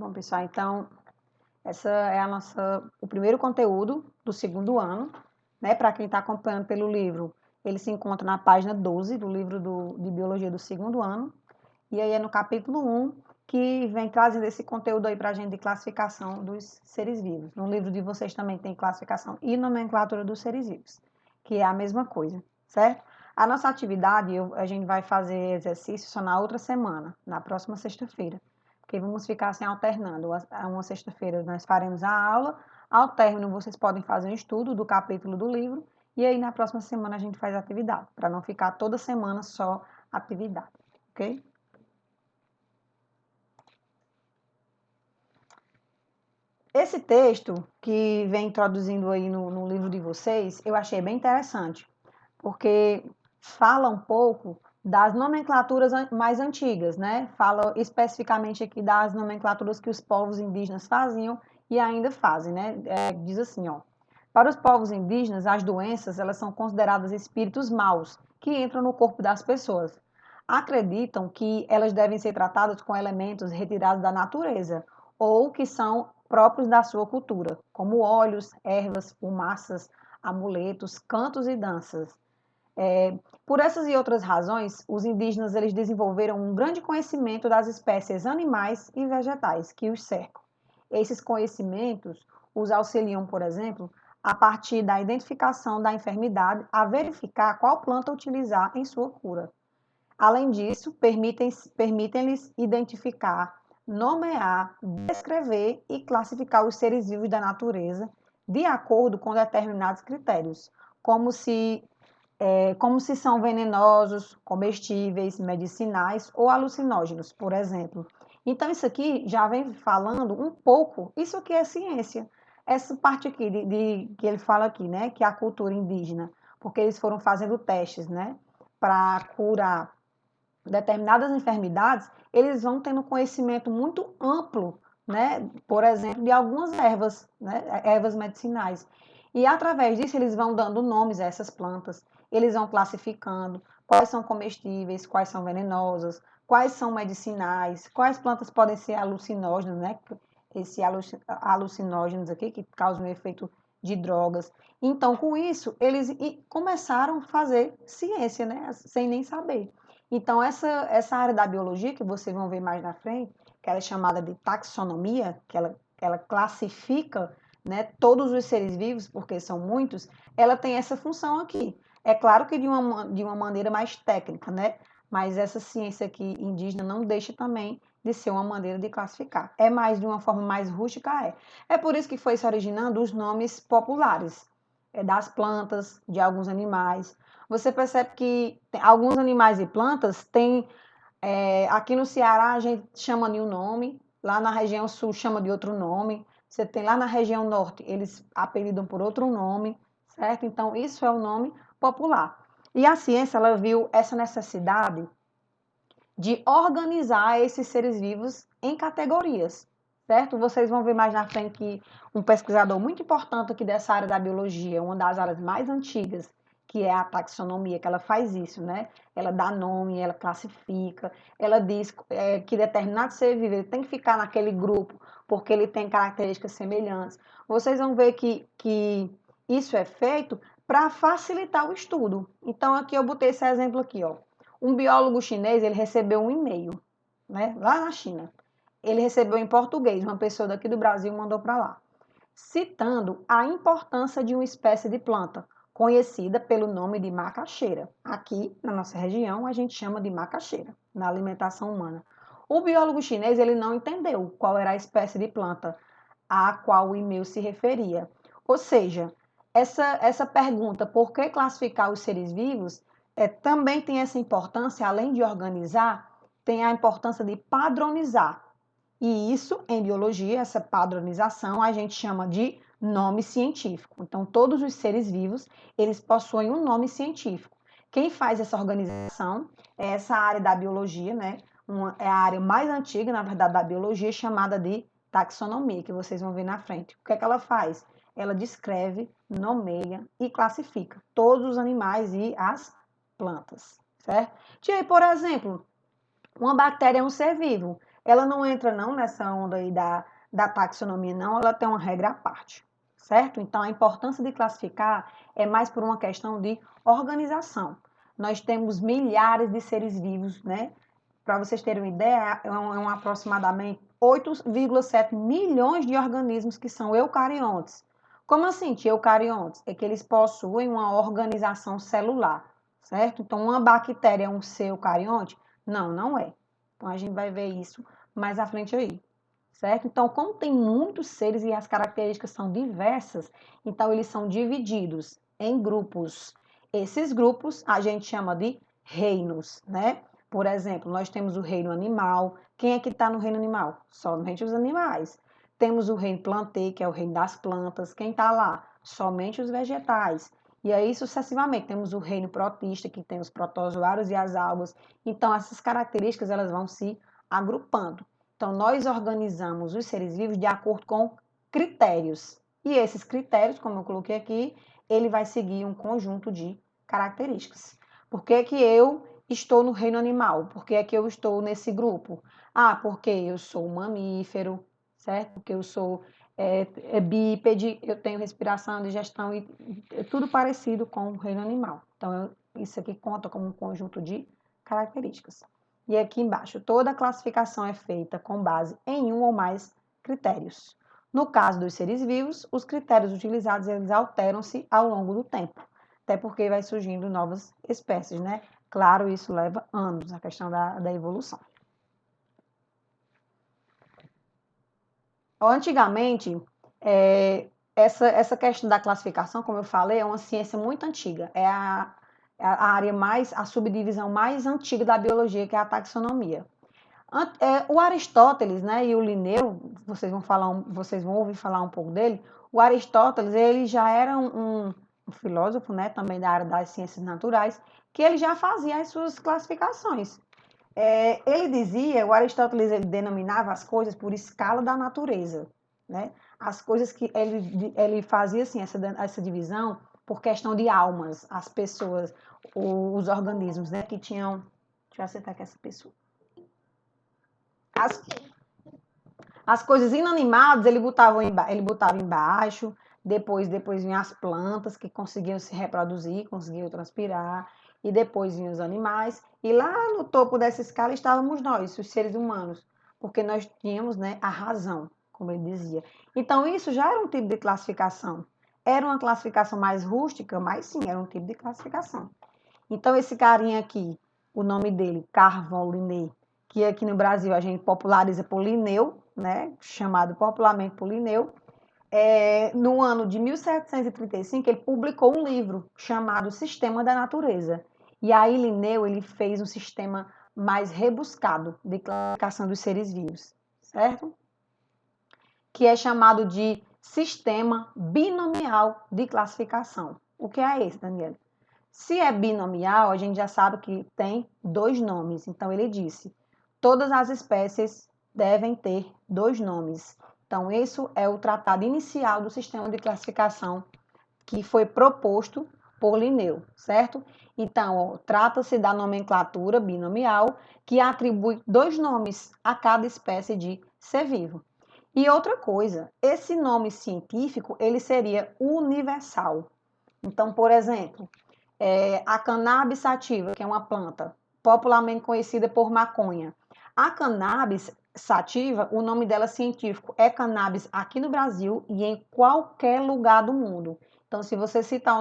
Bom, pessoal, então, essa é o primeiro conteúdo do segundo ano, né? Para quem está acompanhando pelo livro, ele se encontra na página 12 do livro de Biologia do segundo ano, e aí é no capítulo 1 que vem trazendo esse conteúdo aí para a gente de classificação dos seres vivos. No livro de vocês também tem classificação e nomenclatura dos seres vivos, que é a mesma coisa, certo? A nossa atividade, a gente vai fazer exercício só na outra semana, na próxima sexta-feira, porque vamos ficar assim alternando. Uma sexta-feira nós faremos a aula, ao término vocês podem fazer um estudo do capítulo do livro, e aí na próxima semana a gente faz a atividade, para não ficar toda semana só atividade, ok? Esse texto que vem introduzindo aí no livro de vocês, eu achei bem interessante, porque fala um pouco das nomenclaturas mais antigas, né? Fala especificamente aqui das nomenclaturas que os povos indígenas faziam e ainda fazem, né? Diz assim, ó. Para os povos indígenas, as doenças, elas são consideradas espíritos maus que entram no corpo das pessoas. Acreditam que elas devem ser tratadas com elementos retirados da natureza ou que são próprios da sua cultura, como óleos, ervas, fumaças, amuletos, cantos e danças. Por essas e outras razões, os indígenas eles desenvolveram um grande conhecimento das espécies animais e vegetais que os cercam. Esses conhecimentos os auxiliam, por exemplo, a partir da identificação da enfermidade, a verificar qual planta utilizar em sua cura. Além disso, permitem-lhes identificar, nomear, descrever e classificar os seres vivos da natureza de acordo com determinados critérios, como se são venenosos, comestíveis, medicinais ou alucinógenos, por exemplo. Então, isso aqui já vem falando um pouco, isso aqui é ciência. Essa parte aqui que ele fala aqui, né, que é a cultura indígena, porque eles foram fazendo testes, né, para curar determinadas enfermidades, eles vão tendo conhecimento muito amplo, né? Por exemplo, de algumas ervas, né? Ervas medicinais. E através disso, eles vão dando nomes a essas plantas, eles vão classificando quais são comestíveis, quais são venenosas, quais são medicinais, quais plantas podem ser alucinógenas, né? Esses alucinógenos aqui que causam um efeito de drogas. Então, com isso, eles começaram a fazer ciência, né? Sem nem saber. Então, essa área da biologia, que vocês vão ver mais na frente, que ela é chamada de taxonomia, que ela classifica, né, todos os seres vivos, porque são muitos, ela tem essa função aqui. É claro que de uma maneira mais técnica, né? Mas essa ciência aqui indígena não deixa também de ser uma maneira de classificar. É mais de uma forma mais rústica, é. É por isso que foi se originando os nomes populares, das plantas, de alguns animais. Você percebe que alguns animais e plantas têm, aqui no Ceará a gente chama de um nome, lá na região sul chama de outro nome, você tem lá na região norte, eles apelidam por outro nome, certo? Então, isso é o nome popular. E a ciência, ela viu essa necessidade de organizar esses seres vivos em categorias, certo? Vocês vão ver mais na frente que um pesquisador muito importante aqui dessa área da biologia, uma das áreas mais antigas, que é a taxonomia, que ela faz isso, né? Ela dá nome, ela classifica, ela diz que determinado ser vivo ele tem que ficar naquele grupo, porque ele tem características semelhantes. Vocês vão ver que isso é feito para facilitar o estudo. Então, aqui eu botei esse exemplo aqui, ó. Um biólogo chinês, ele recebeu um e-mail, né, lá na China. Ele recebeu em português, uma pessoa daqui do Brasil mandou para lá, citando a importância de uma espécie de planta, conhecida pelo nome de macaxeira. Aqui, na nossa região, a gente chama de macaxeira, na alimentação humana. O biólogo chinês, ele não entendeu qual era a espécie de planta a qual o e-mail se referia. Ou seja, essa pergunta, por que classificar os seres vivos, também tem essa importância, além de organizar, tem a importância de padronizar. E isso, em biologia, essa padronização, a gente chama de nome científico. Então, todos os seres vivos, eles possuem um nome científico. Quem faz essa organização é essa área da biologia, né? É a área mais antiga, na verdade, da biologia, chamada de taxonomia, que vocês vão ver na frente. O que é que ela faz? Ela descreve, nomeia e classifica todos os animais e as plantas, certo? Por exemplo, uma bactéria é um ser vivo. ela não entra não nessa onda aí da taxonomia, não, ela tem uma regra à parte, certo? Então, a importância de classificar é mais por uma questão de organização. Nós temos milhares de seres vivos, né? Para vocês terem uma ideia, é aproximadamente 8,7 milhões de organismos que são eucariontes. Como assim, que eucariontes? É que eles possuem uma organização celular, certo? Então, uma bactéria é um ser eucarionte? Não, não é. Então, a gente vai ver isso mais à frente aí, certo? Então, como tem muitos seres e as características são diversas, então eles são divididos em grupos. Esses grupos a gente chama de reinos, né? Por exemplo, nós temos o reino animal. Quem é que está no reino animal? Somente os animais. Temos o reino plantê, que é o reino das plantas. Quem está lá? Somente os vegetais. E aí, sucessivamente, temos o reino protista, que tem os protozoários e as algas. Então, essas características elas vão se agrupando. Então, nós organizamos os seres vivos de acordo com critérios. E esses critérios, como eu coloquei aqui, ele vai seguir um conjunto de características. Por que que eu estou no reino animal? Por que é que eu estou nesse grupo? Ah, porque eu sou um mamífero, certo? Porque eu sou bípede, eu tenho respiração, digestão e é tudo parecido com o reino animal. Então, isso aqui conta como um conjunto de características. E aqui embaixo, toda a classificação é feita com base em um ou mais critérios. No caso dos seres vivos, os critérios utilizados eles alteram-se ao longo do tempo, até porque vai surgindo novas espécies, né? Claro, isso leva anos, a questão da evolução. Antigamente, essa questão da classificação, como eu falei, é uma ciência muito antiga. É a área mais, a subdivisão mais antiga da biologia, que é a taxonomia. O Aristóteles, né, e o Linneu, vocês vão ouvir falar um pouco dele. O Aristóteles, ele já era um filósofo, né, também da área das ciências naturais, que ele já fazia as suas classificações. Ele dizia, o Aristóteles ele denominava as coisas por escala da natureza, né? As coisas que ele fazia assim essa divisão por questão de almas, as pessoas, os organismos, né, que tinham. Deixa eu acertar aqui essa pessoa. As, as coisas inanimadas ele botava embaixo, depois vinham as plantas que conseguiam se reproduzir, conseguiam transpirar, e depois vinham os animais, e lá no topo dessa escala estávamos nós, os seres humanos, porque nós tínhamos, né, a razão, como ele dizia. Então isso já era um tipo de classificação. Era uma classificação mais rústica, mas sim, era um tipo de classificação. Então esse carinha aqui, o nome dele, Carvão Linné, que aqui no Brasil a gente populariza por Linneu, né, chamado popularmente por Linneu, no ano de 1735 ele publicou um livro chamado Sistema da Natureza. E aí Linneu ele fez um sistema mais rebuscado de classificação dos seres vivos, certo? Que é chamado de sistema binomial de classificação. O que é esse, Daniela? Se é binomial, a gente já sabe que tem dois nomes. Então, ele disse: todas as espécies devem ter dois nomes. Então, isso é o tratado inicial do sistema de classificação que foi proposto por Linneu, certo? Então, trata-se da nomenclatura binomial que atribui dois nomes a cada espécie de ser vivo. E outra coisa, esse nome científico ele seria universal. Então, por exemplo, a cannabis sativa, que é uma planta popularmente conhecida por maconha. A cannabis sativa, o nome dela científico é cannabis aqui no Brasil e em qualquer lugar do mundo. Então, se você citar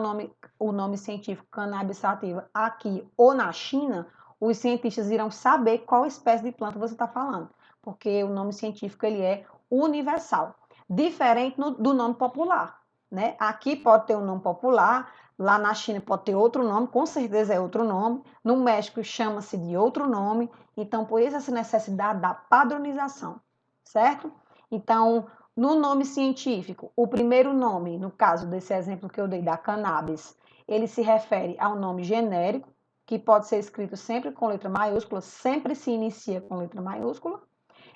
o nome científico cannabis sativa aqui ou na China, os cientistas irão saber qual espécie de planta você está falando, porque o nome científico ele é universal, diferente do nome popular, né? Aqui pode ter um nome popular, lá na China pode ter outro nome, com certeza é outro nome. No México chama-se de outro nome. Então, por isso essa necessidade da padronização, certo? Então, no nome científico, o primeiro nome, no caso desse exemplo que eu dei da cannabis, ele se refere ao nome genérico, que pode ser escrito sempre com letra maiúscula, sempre se inicia com letra maiúscula.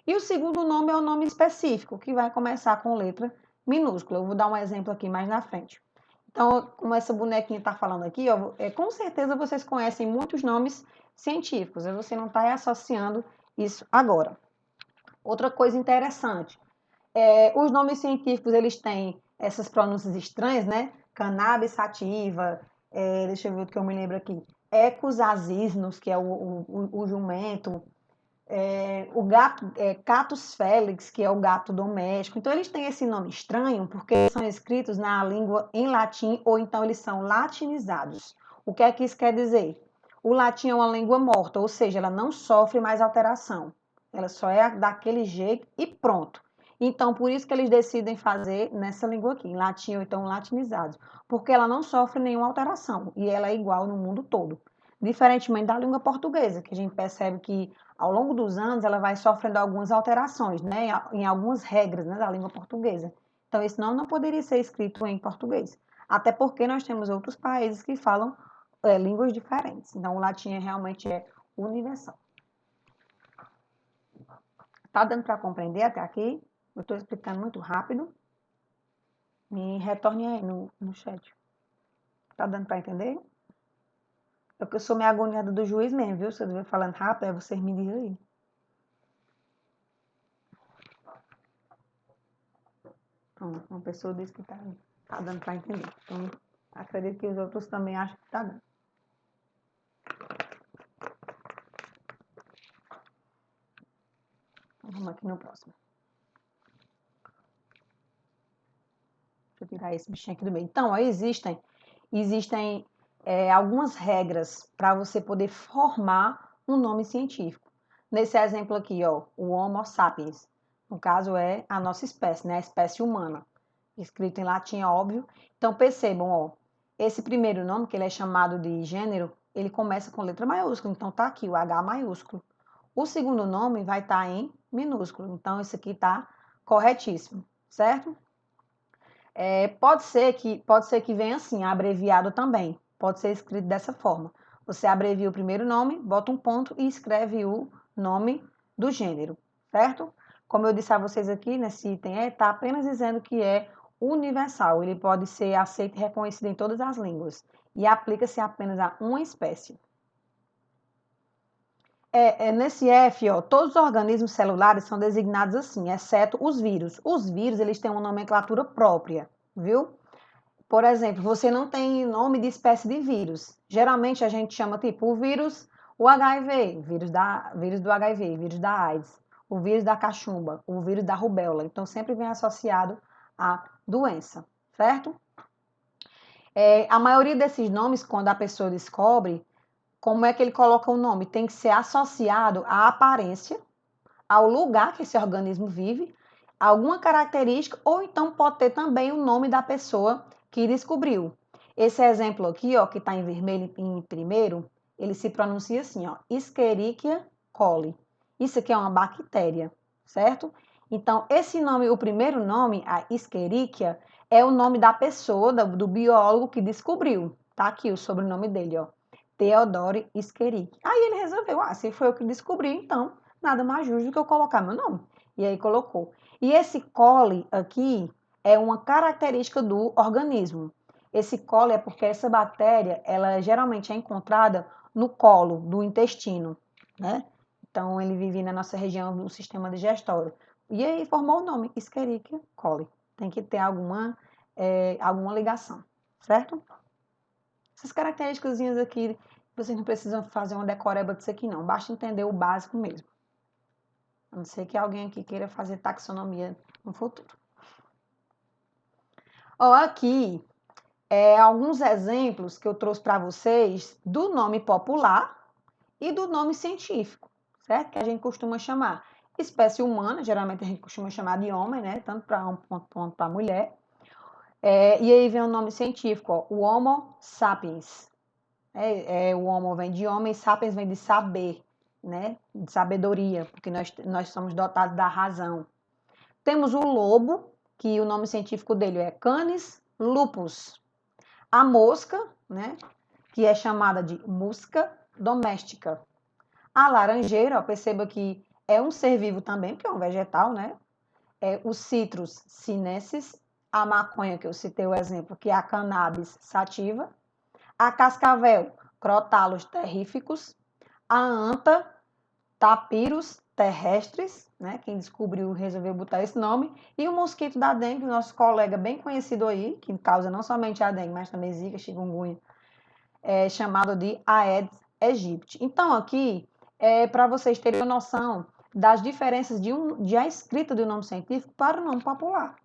E o segundo nome é o nome específico, que vai começar com letra minúscula. Eu vou dar um exemplo aqui mais na frente. Então, como essa bonequinha está falando aqui, ó, com certeza vocês conhecem muitos nomes científicos, você não está associando isso agora. Outra coisa interessante, os nomes científicos, eles têm essas pronúncias estranhas, né? Cannabis sativa, deixa eu ver o que eu me lembro aqui. Ecus asísnos, que é o jumento, o gato, Catus felix, que é o gato doméstico. Então, eles têm esse nome estranho porque eles são escritos na língua em latim ou então eles são latinizados. O que é que isso quer dizer? O latim é uma língua morta, ou seja, ela não sofre mais alteração. Ela só é daquele jeito e pronto. Então, por isso que eles decidem fazer nessa língua aqui, em latim ou então latinizados, porque ela não sofre nenhuma alteração e ela é igual no mundo todo. Diferentemente da língua portuguesa, que a gente percebe que ao longo dos anos ela vai sofrendo algumas alterações, né, em algumas regras, né, da língua portuguesa. Então, esse nome não poderia ser escrito em português, até porque nós temos outros países que falam línguas diferentes. Então, o latim realmente é universal. Tá dando para compreender até aqui? Eu estou explicando muito rápido. Me retorne aí no chat. Tá dando para entender? Eu sou meio agoniada do juiz mesmo, viu? Se eu estiver falando rápido, aí vocês me dizem aí. Pronto, uma pessoa disse que tá dando para entender. Então, acredito que os outros também acham que tá dando. Vamos aqui no próximo. Deixa eu tirar esse bichinho aqui do meio. Então, ó, existem algumas regras para você poder formar um nome científico. Nesse exemplo aqui, ó, o Homo sapiens. No caso, é a nossa espécie, né? A espécie humana. Escrito em latim, é óbvio. Então, percebam, ó, esse primeiro nome, que ele é chamado de gênero, ele começa com letra maiúscula. Então, tá aqui o H maiúsculo. O segundo nome vai estar em minúsculo. Então, esse aqui tá corretíssimo, certo? Pode ser que venha assim, abreviado também. Pode ser escrito dessa forma. Você abrevia o primeiro nome, bota um ponto e escreve o nome do gênero, certo? Como eu disse a vocês aqui, nesse item está apenas dizendo que é universal. Ele pode ser aceito e reconhecido em todas as línguas. E aplica-se apenas a uma espécie. Nesse F, ó, todos os organismos celulares são designados assim, exceto os vírus. Os vírus, eles têm uma nomenclatura própria, viu? Por exemplo, você não tem nome de espécie de vírus. Geralmente a gente chama tipo o vírus, o HIV, vírus do HIV, vírus da AIDS, o vírus da cachumba, o vírus da rubéola. Então sempre vem associado à doença, certo? A maioria desses nomes, quando a pessoa descobre, como é que ele coloca o nome? Tem que ser associado à aparência, ao lugar que esse organismo vive, alguma característica, ou então pode ter também o nome da pessoa que descobriu. Esse exemplo aqui, ó, que está em vermelho em primeiro, ele se pronuncia assim, ó, Escherichia coli. Isso aqui é uma bactéria, certo? Então, esse nome, o primeiro nome, a Escherichia, é o nome da pessoa, do biólogo que descobriu. Tá aqui o sobrenome dele, ó. Theodore Escherichia. Aí ele resolveu, se foi eu que descobri, então nada mais justo do que eu colocar meu nome. E aí colocou. E esse coli aqui é uma característica do organismo. Esse coli é porque essa bactéria, ela geralmente é encontrada no colo do intestino, né? Então ele vive na nossa região do sistema digestório. E aí formou o nome Escherichia coli. Tem que ter alguma ligação, certo? Essas características aqui, vocês não precisam fazer uma decoreba disso aqui não, basta entender o básico mesmo. A não ser que alguém aqui queira fazer taxonomia no futuro. Ó, aqui alguns exemplos que eu trouxe para vocês do nome popular e do nome científico, certo? Que a gente costuma chamar espécie humana, geralmente a gente costuma chamar de homem, né? Tanto para homem quanto para mulher. E aí vem o nome científico, ó, o Homo sapiens. O Homo vem de homem, sapiens vem de saber, né? De sabedoria, porque nós somos dotados da razão. Temos o lobo, que o nome científico dele é Canis lupus. A mosca, né? Que é chamada de musca doméstica. A laranjeira, ó, perceba que é um ser vivo também, porque é um vegetal, né? O citrus sinensis, a maconha, que eu citei o exemplo, que é a cannabis sativa, a cascavel, crotalus terríficos, a anta, tapirus terrestres, né? Quem descobriu resolveu botar esse nome. E o mosquito da dengue, nosso colega bem conhecido aí, que causa não somente a dengue, mas também zika, chikungunya, chamado de Aedes aegypti. Então, aqui, para vocês terem uma noção das diferenças de a escrita do nome científico para o nome popular.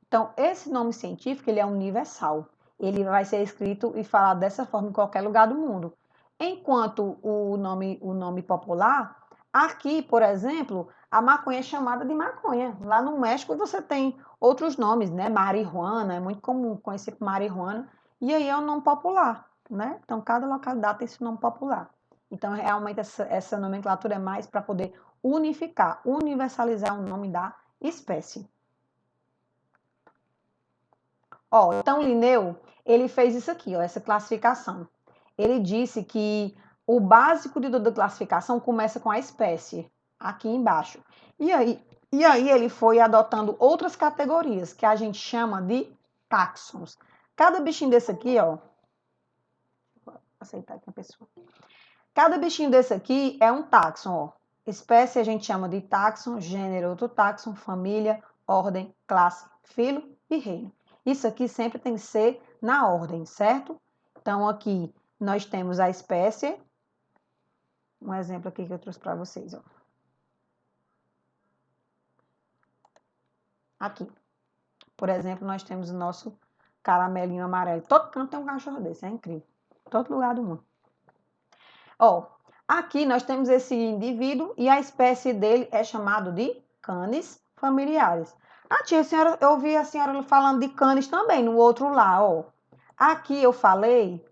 Então, esse nome científico, ele é universal. Ele vai ser escrito e falado dessa forma em qualquer lugar do mundo. Enquanto o nome popular, aqui, por exemplo, a maconha é chamada de maconha. Lá no México você tem outros nomes, né? Marihuana, é muito comum conhecer marihuana. E aí é um nome popular, né? Então, cada localidade tem esse nome popular. Então, realmente, essa nomenclatura é mais para poder unificar, universalizar o nome da espécie. Ó, então, Linneu, ele fez isso aqui, ó, essa classificação. Ele disse que o básico de toda classificação começa com a espécie, aqui embaixo. E aí ele foi adotando outras categorias, que a gente chama de táxons. Cada bichinho desse aqui, ó, vou aceitar aqui a pessoa. Cada bichinho desse aqui é um táxon, ó. Espécie a gente chama de táxon, gênero outro táxon, família, ordem, classe, filo e reino. Isso aqui sempre tem que ser na ordem, certo? Então, aqui nós temos a espécie. Um exemplo aqui que eu trouxe para vocês, ó. Aqui. Por exemplo, nós temos o nosso caramelinho amarelo. Todo canto tem um cachorro desse, é incrível. Todo lugar do mundo. Ó, aqui nós temos esse indivíduo e a espécie dele é chamado de canis familiares. Ah, tia, eu ouvi a senhora falando de canis também, no outro lá, ó. Aqui eu falei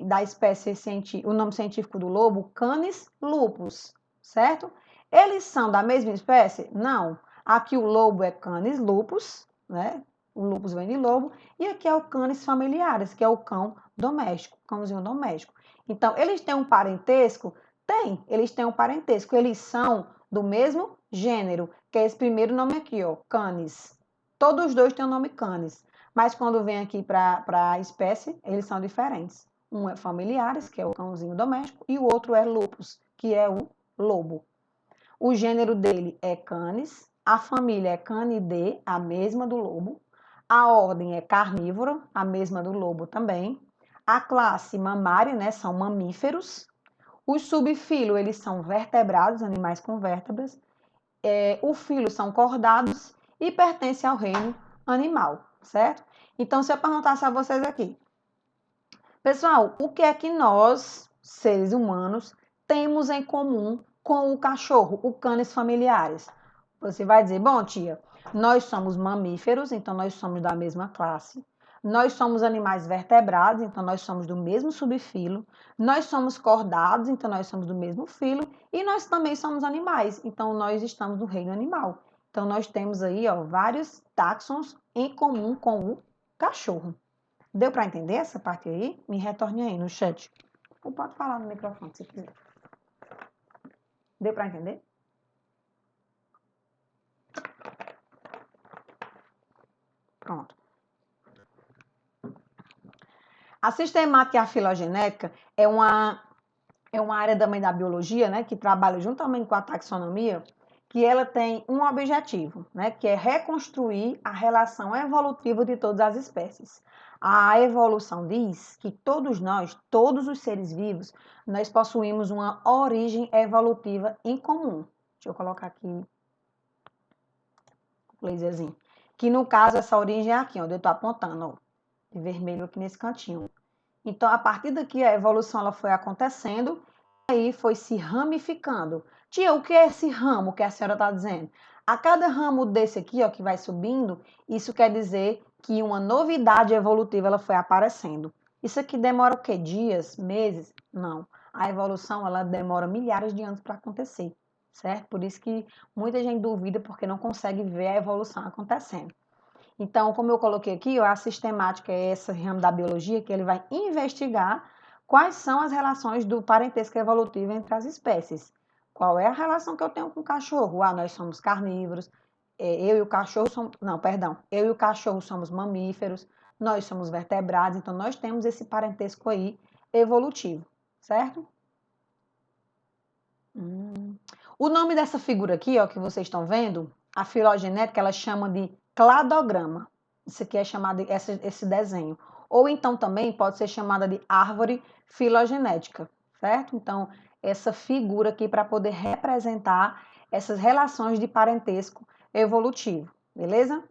da espécie científica, o nome científico do lobo, Canis lupus, certo? Eles são da mesma espécie? Não. Aqui o lobo é Canis lupus, né? O lupus vem de lobo. E aqui é o Canis familiares, que é o cão doméstico, cãozinho doméstico. Então, eles têm um parentesco? Tem, eles têm um parentesco. Eles são do mesmo gênero, que é esse primeiro nome aqui, ó, Canis. Todos os dois têm o nome Canis. Mas quando vem aqui para a espécie, eles são diferentes. Um é familiares, que é o cãozinho doméstico, e o outro é lupus, que é o lobo. O gênero dele é Canis, a família é Canidae, a mesma do lobo. A ordem é carnívora, a mesma do lobo também. A classe mamária, né, são mamíferos. Os subfilos, eles são vertebrados, animais com vértebras. O filo são cordados e pertence ao reino animal, certo? Então, se eu perguntasse a vocês aqui, pessoal, o que é que nós, seres humanos, temos em comum com o cachorro, o canis familiares? Você vai dizer, bom, tia, nós somos mamíferos, então nós somos da mesma classe. Nós somos animais vertebrados, então nós somos do mesmo subfilo. Nós somos cordados, então nós somos do mesmo filo. E nós também somos animais, então nós estamos no reino animal. Então nós temos aí, ó, vários táxons em comum com o cachorro. Deu para entender essa parte aí? Me retorne aí no chat. Ou pode falar no microfone se quiser. Deu para entender? Pronto. A sistemática e a filogenética é uma área também da biologia, né, que trabalha juntamente com a taxonomia, que ela tem um objetivo, né, que é reconstruir a relação evolutiva de todas as espécies. A evolução diz que todos nós, todos os seres vivos, nós possuímos uma origem evolutiva em comum. Deixa eu colocar aqui um laserzinho. Que no caso essa origem é aqui, onde eu estou apontando, ó, de vermelho aqui nesse cantinho. Então, a partir daqui, a evolução ela foi acontecendo e aí foi se ramificando. Tia, o que é esse ramo que a senhora está dizendo? A cada ramo desse aqui, ó, que vai subindo, isso quer dizer que uma novidade evolutiva ela foi aparecendo. Isso aqui demora o quê? Dias, meses? Não. A evolução ela demora milhares de anos para acontecer, certo? Por isso que muita gente duvida porque não consegue ver a evolução acontecendo. Então, como eu coloquei aqui, a sistemática é esse ramo da biologia que ele vai investigar quais são as relações do parentesco evolutivo entre as espécies. Qual é a relação que eu tenho com o cachorro? Ah, nós somos carnívoros, eu e o cachorro somos... Não, perdão. Eu e o cachorro somos mamíferos, nós somos vertebrados, então nós temos esse parentesco aí evolutivo, certo? O nome dessa figura aqui, ó, que vocês estão vendo, a filogenética, ela chama de cladograma. Isso aqui é chamado esse desenho. Ou então também pode ser chamada de árvore filogenética, certo? Então, essa figura aqui para poder representar essas relações de parentesco evolutivo, beleza?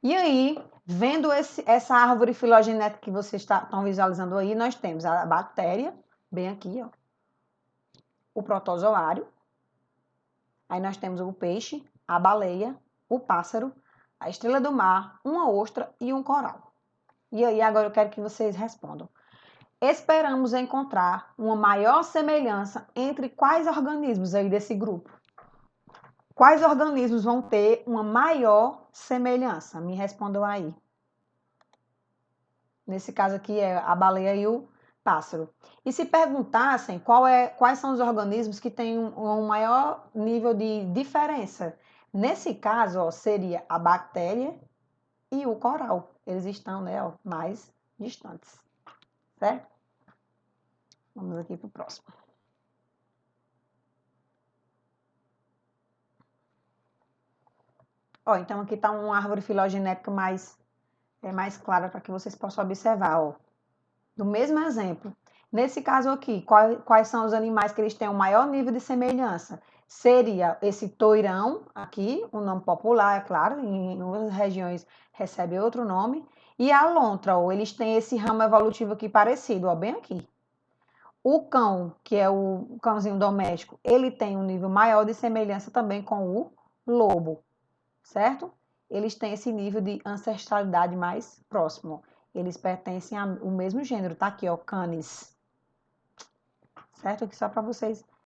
E aí, vendo essa árvore filogenética que vocês estão visualizando aí, nós temos a bactéria, bem aqui, ó, o protozoário, aí nós temos o peixe, a baleia, o pássaro, a estrela do mar, uma ostra e um coral. E aí, agora eu quero que vocês respondam. Esperamos encontrar uma maior semelhança entre quais organismos aí desse grupo? Quais organismos vão ter uma maior semelhança? Me respondam aí. Nesse caso aqui é a baleia e o pássaro. E se perguntassem quais são os organismos que têm um maior nível de diferença? Nesse caso, ó, seria a bactéria e o coral. Eles estão, né, ó, mais distantes, certo? Vamos aqui para o próximo. Ó, então aqui está uma árvore filogenética mais clara para que vocês possam observar, ó. Do mesmo exemplo. Nesse caso aqui, quais são os animais que eles têm o maior nível de semelhança? Seria esse toirão aqui, o nome popular, é claro, em outras regiões recebe outro nome. E a lontra, ó, eles têm esse ramo evolutivo aqui parecido, ó, bem aqui. O cão, que é o cãozinho doméstico, ele tem um nível maior de semelhança também com o lobo, certo? Eles têm esse nível de ancestralidade mais próximo. Eles pertencem ao mesmo gênero, tá aqui, ó, Canis. Certo? Aqui só para vocês